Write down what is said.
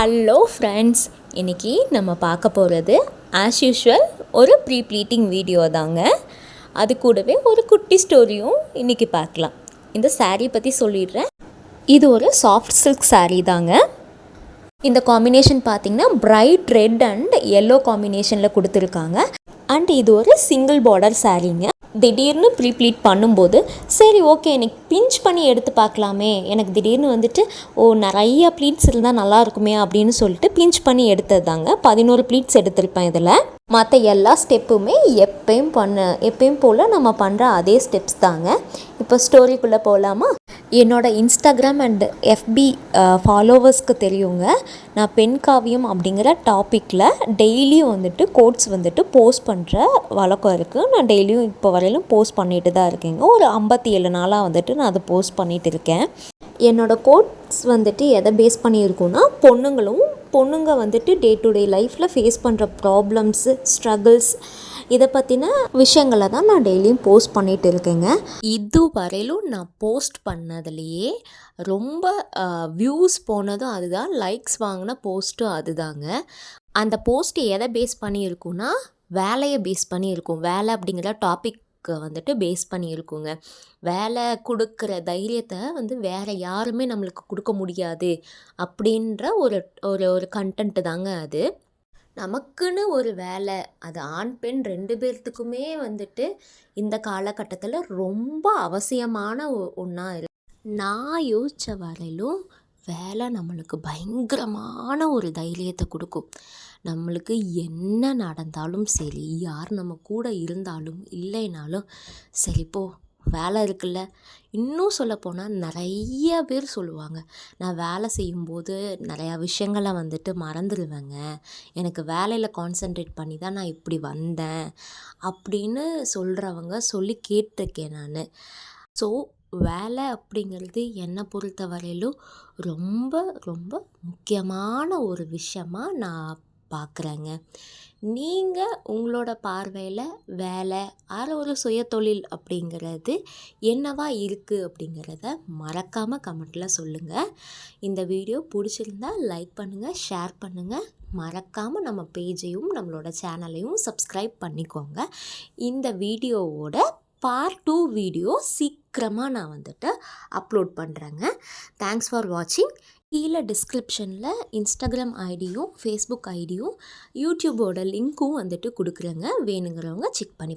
Hello friends, இன்றைக்கி நம்ம பார்க்க போகிறது ஆஸ் யூஷுவல் ஒரு ப்ரீ ப்ளீட்டிங் வீடியோ தாங்க. அது கூடவே ஒரு குட்டி ஸ்டோரியும் இன்றைக்கி பார்க்கலாம். இந்த சாரீ பற்றி சொல்லிடுறேன். இது ஒரு சாஃப்ட் சில்க் சாரீ தாங்க. இந்த காம்பினேஷன் பார்த்திங்கன்னா பிரைட் ரெட் அண்ட் எல்லோ காம்பினேஷனில் கொடுத்துருக்காங்க. அண்ட் இது ஒரு சிங்கிள் பார்டர் சாரீங்க. திடீர்னு ப்ரீ ப்ளீட் பண்ணும்போது சரி ஓகே எனக்கு பிஞ்ச் பண்ணி எடுத்து பார்க்கலாமே, எனக்கு திடீர்னு வந்துட்டு நிறைய ப்ளீட்ஸ் இருந்தால் நல்லா இருக்குமே அப்படின்னு சொல்லிட்டு பிஞ்ச் பண்ணி எடுத்தது தாங்க. 11 ப்ளீட்ஸ் எடுத்திருப்பேன். இதில் மற்ற எல்லா ஸ்டெப்புமே எப்பயும் போல் நம்ம பண்ணுற அதே ஸ்டெப்ஸ் தாங்க. இப்போ ஸ்டோரிக்குள்ளே போகலாமா? என்னோடய இன்ஸ்டாகிராம் அண்ட் எஃபி ஃபாலோவர்ஸ்க்கு தெரியுங்க, நான் பெண் காவியம் அப்படிங்கிற டாப்பிக்கில் டெய்லியும் வந்துட்டு கோட்ஸ் வந்துட்டு போஸ்ட் பண்ணுற வழக்கம் இருக்குது. நான் டெய்லியும் இப்போ வரையிலும் போஸ்ட் பண்ணிட்டு தான் இருக்கேங்க. ஒரு 57 நாளாக வந்துட்டு நான் அதை போஸ்ட் பண்ணிகிட்டு இருக்கேன். என்னோடய கோட்ஸ் வந்துட்டு எதை பேஸ் பண்ணியிருக்கோன்னா, பொண்ணுங்க வந்துட்டு டே டு டே லைஃப்பில் ஃபேஸ் பண்ணுற ப்ராப்ளம்ஸு, ஸ்ட்ரகிள்ஸ், இதை பற்றின விஷயங்களை தான் நான் டெய்லியும் போஸ்ட் பண்ணிகிட்டு இருக்கேங்க. இதுவரையிலும் நான் போஸ்ட் பண்ணதுலேயே ரொம்ப வியூஸ் போனதும் அதுதான், லைக்ஸ் வாங்கின போஸ்ட்டும் அதுதாங்க. அந்த போஸ்ட் எதை பேஸ் பண்ணியிருக்குன்னா, வேலையை பேஸ் பண்ணியிருக்கும். வேலை அப்படிங்கிற டாபிக் வந்துட்டு பேஸ் பண்ணியிருக்குங்க. வேலை கொடுக்குற தைரியத்தை வந்து வேறு யாருமே நம்மளுக்கு கொடுக்க முடியாது அப்படின்ற ஒரு கண்டென்ட்டு தாங்க அது. நமக்குன்னு ஒரு வேலை, அது ஆண் பெண் 2 பேர்த்துக்குமே வந்துட்டு இந்த காலகட்டத்தில் ரொம்ப அவசியமான ஒன்றா இருக்கு. நான் யோசித்த வரையிலும் வேலை நம்மளுக்கு பயங்கரமான ஒரு தைரியத்தை கொடுக்கும். நம்மளுக்கு என்ன நடந்தாலும் சரி, யார் நம்ம கூட இருந்தாலும் இல்லைனாலும் சரி, போ வேலை இருக்குல்ல. இன்னும் சொல்லப்போனால் நிறைய பேர் சொல்லுவாங்க, நான் வேலை செய்யும்போது நிறையா விஷயங்களை வந்துட்டு மறந்துடுவேங்க, எனக்கு வேலையில் கான்சென்ட்ரேட் பண்ணி தான் நான் இப்படி வந்தேன் அப்படின்னு சொல்கிறவங்க சொல்லி கேட்டிருக்கேன் நான். ஸோ வேலை அப்படிங்கிறது என்னை பொறுத்த வரையிலும் ரொம்ப ரொம்ப முக்கியமான ஒரு விஷயமாக நான் பார்க்குறேங்க. நீங்கள் உங்களோட பார்வையில் வேலை ஒரு சுயதொழில் அப்படிங்கிறது என்னவா இருக்குது அப்படிங்கிறத மறக்காமல் கமெண்ட்டில் சொல்லுங்கள். இந்த வீடியோ பிடிச்சிருந்தால் லைக் பண்ணுங்கள், ஷேர் பண்ணுங்கள். மறக்காமல் நம்ம பேஜையும் நம்மளோட சேனலையும் சப்ஸ்கிரைப் பண்ணிக்கோங்க. இந்த வீடியோவோட பார்ட் 2 வீடியோ சீக்கிரமாக நான் வந்துட்டு அப்லோட் பண்ணுறேங்க. தேங்க்ஸ் ஃபார் வாட்சிங். கீழே டிஸ்கிரிப்ஷனில் இன்ஸ்டாகிராம் ஐடியும் ஃபேஸ்புக் ஐடியும் யூடியூபோட லிங்க்கும் வந்துட்டு கொடுக்குறேங்க. வேணுங்கிறவங்க செக் பண்ணி